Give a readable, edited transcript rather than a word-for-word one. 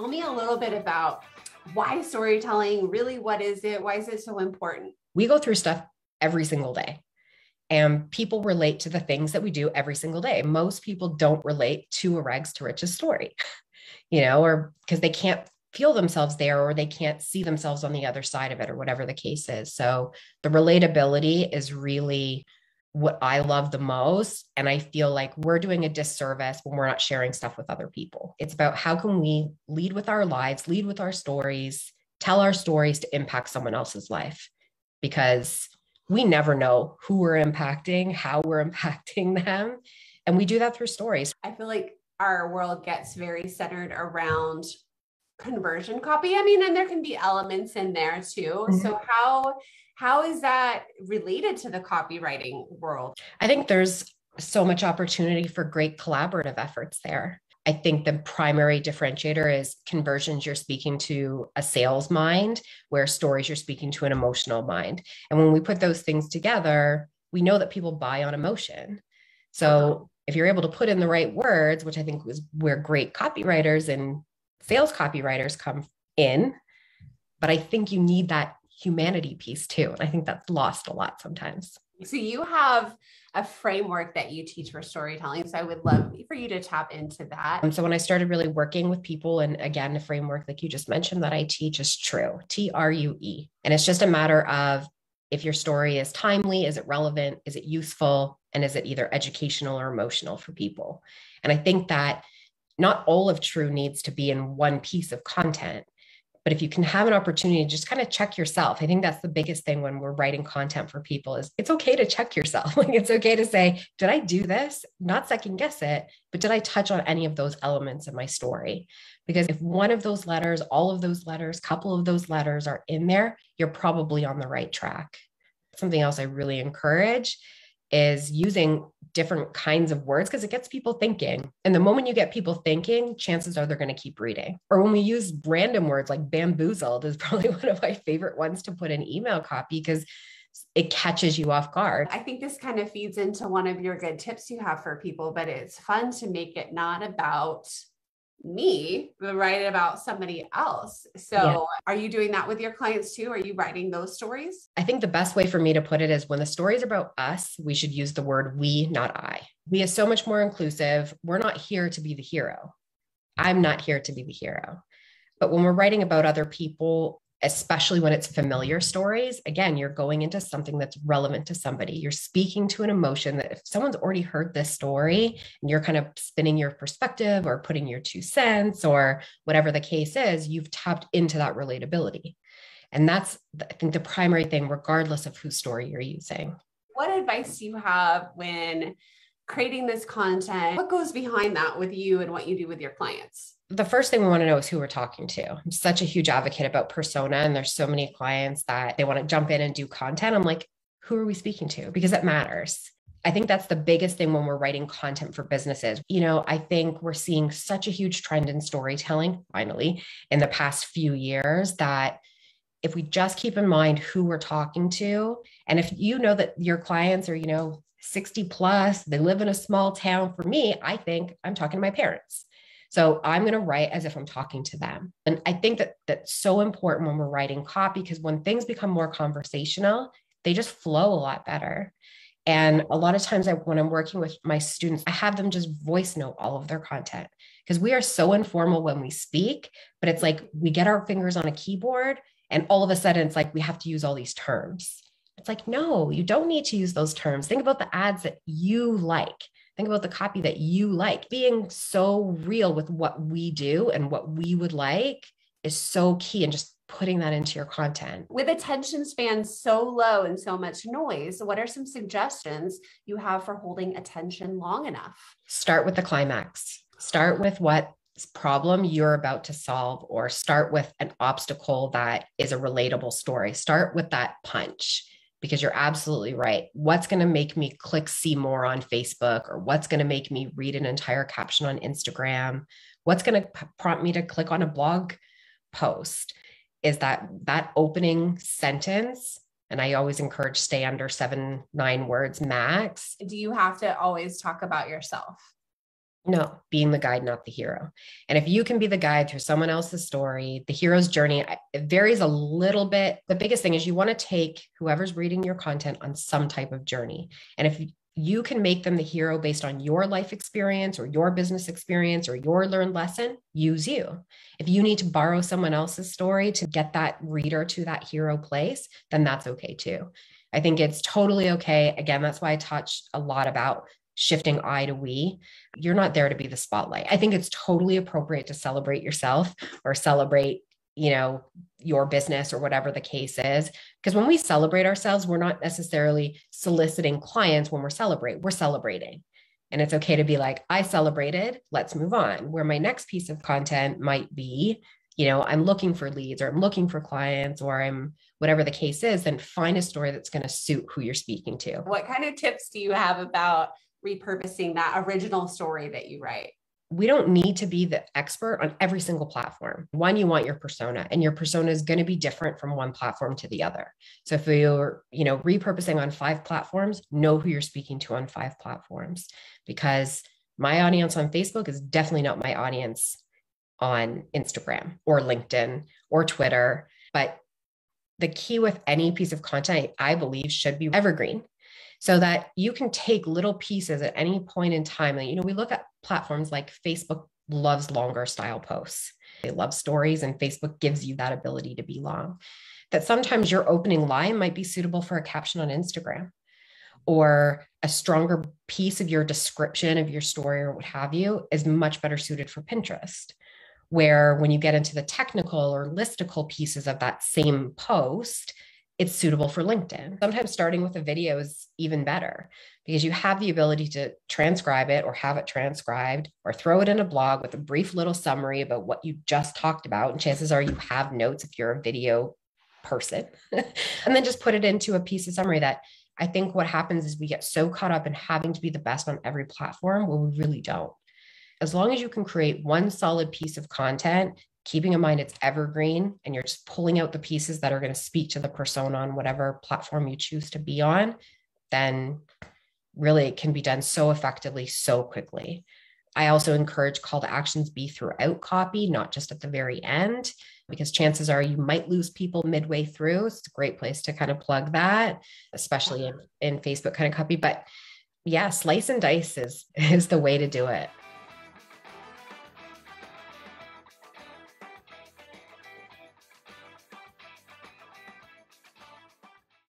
Tell me a little bit about why storytelling, really, what is it? Why is it so important? We go through stuff every single day, and people relate to the things that we do every single day. Most people don't relate to a rags to riches story, or because they can't feel themselves there, or they can't see themselves on the other side of it, or whatever the case is. So the relatability is really what I love the most. And I feel like we're doing a disservice when we're not sharing stuff with other people. It's about how can we lead with our lives, lead with our stories, tell our stories to impact someone else's life, because we never know who we're impacting, how we're impacting them. And we do that through stories. I feel like our world gets very centered around conversion copy. I mean, and there can be elements in there too. Mm-hmm. So how is that related to the copywriting world? I think there's so much opportunity for great collaborative efforts there. I think the primary differentiator is conversions. You're speaking to a sales mind, where stories you're speaking to an emotional mind. And when we put those things together, we know that people buy on emotion. So if you're able to put in the right words, which I think was where great copywriters and sales copywriters come in, but I think you need that humanity piece too. And I think that's lost a lot sometimes. So you have a framework that you teach for storytelling. So I would love for you to tap into that. And so when I started really working with people, and again, the framework like you just mentioned that I teach is TRUE, TRUE. And it's just a matter of if your story is timely, is it relevant, is it useful, and is it either educational or emotional for people? And I think that not all of TRUE needs to be in one piece of content. But if you can have an opportunity to just kind of check yourself, I think that's the biggest thing when we're writing content for people is it's okay to check yourself. Like it's okay to say, did I do this? Not second guess it, but did I touch on any of those elements in my story? Because if one of those letters, all of those letters, couple of those letters are in there, you're probably on the right track. Something else I really encourage is using different kinds of words, because it gets people thinking. And the moment you get people thinking, chances are they're going to keep reading. Or when we use random words like bamboozled is probably one of my favorite ones to put in email copy, because it catches you off guard. I think this kind of feeds into one of your good tips you have for people, but it's fun to make it not about me, but write about somebody else. So Are you doing that with your clients too? Are you writing those stories? I think the best way for me to put it is when the story is about us, we should use the word we, not I. We is so much more inclusive. We're not here to be the hero. I'm not here to be the hero. But when we're writing about other people, especially when it's familiar stories, again, you're going into something that's relevant to somebody. You're speaking to an emotion that if someone's already heard this story and you're kind of spinning your perspective or putting your 2 cents or whatever the case is, you've tapped into that relatability. And that's, I think, the primary thing, regardless of whose story you're using. What advice do you have when creating this content? What goes behind that with you and what you do with your clients? The first thing we want to know is who we're talking to. I'm such a huge advocate about persona. And there's so many clients that they want to jump in and do content. I'm like, who are we speaking to? Because it matters. I think that's the biggest thing when we're writing content for businesses. I think we're seeing such a huge trend in storytelling, finally, in the past few years, that if we just keep in mind who we're talking to, and if you know that your clients are, 60 plus, they live in a small town. For me, I think I'm talking to my parents. So I'm going to write as if I'm talking to them. And I think that that's so important when we're writing copy, because when things become more conversational, they just flow a lot better. And a lot of times when I'm working with my students, I have them just voice note all of their content, because we are so informal when we speak, but it's like we get our fingers on a keyboard and all of a sudden it's like we have to use all these terms. It's like, no, you don't need to use those terms. Think about the ads that you like. Think about the copy that you like. Being so real with what we do and what we would like is so key, and just putting that into your content. With attention spans so low and so much noise, what are some suggestions you have for holding attention long enough? Start with the climax. Start with what problem you're about to solve, or start with an obstacle that is a relatable story. Start with that punch. Because you're absolutely right. What's going to make me click see more on Facebook, or what's going to make me read an entire caption on Instagram? What's going to prompt me to click on a blog post is that opening sentence. And I always encourage stay under 7-9 words max. Do you have to always talk about yourself? No, being the guide, not the hero. And if you can be the guide through someone else's story, the hero's journey, it varies a little bit. The biggest thing is you want to take whoever's reading your content on some type of journey. And if you can make them the hero based on your life experience or your business experience or your learned lesson, use you. If you need to borrow someone else's story to get that reader to that hero place, then that's okay too. I think it's totally okay. Again, that's why I touched a lot about shifting I to we. You're not there to be the spotlight. I think it's totally appropriate to celebrate yourself or celebrate, your business or whatever the case is. Because when we celebrate ourselves, we're not necessarily soliciting clients when we're celebrating. And it's okay to be like, I celebrated, let's move on. Where my next piece of content might be, I'm looking for leads or I'm looking for clients or I'm whatever the case is, then find a story that's going to suit who you're speaking to. What kind of tips do you have about repurposing that original story that you write? We don't need to be the expert on every single platform. One, you want your persona, and your persona is going to be different from one platform to the other. So if you're, repurposing on 5 platforms, know who you're speaking to on 5 platforms, because my audience on Facebook is definitely not my audience on Instagram or LinkedIn or Twitter. But the key with any piece of content, I believe, should be evergreen, so that you can take little pieces at any point in time. And, we look at platforms like Facebook loves longer style posts. They love stories, and Facebook gives you that ability to be long. That sometimes your opening line might be suitable for a caption on Instagram, or a stronger piece of your description of your story or what have you is much better suited for Pinterest. Where when you get into the technical or listicle pieces of that same post, it's suitable for LinkedIn. Sometimes starting with a video is even better because you have the ability to transcribe it or have it transcribed or throw it in a blog with a brief little summary about what you just talked about. And chances are you have notes if you're a video person. And then just put it into a piece of summary. That I think what happens is we get so caught up in having to be the best on every platform where we really don't. As long as you can create one solid piece of content, keeping in mind it's evergreen, and you're just pulling out the pieces that are going to speak to the persona on whatever platform you choose to be on, then really it can be done so effectively, so quickly. I also encourage call to actions be throughout copy, not just at the very end, because chances are you might lose people midway through. It's a great place to kind of plug that, especially in Facebook kind of copy. But yeah, slice and dice is the way to do it.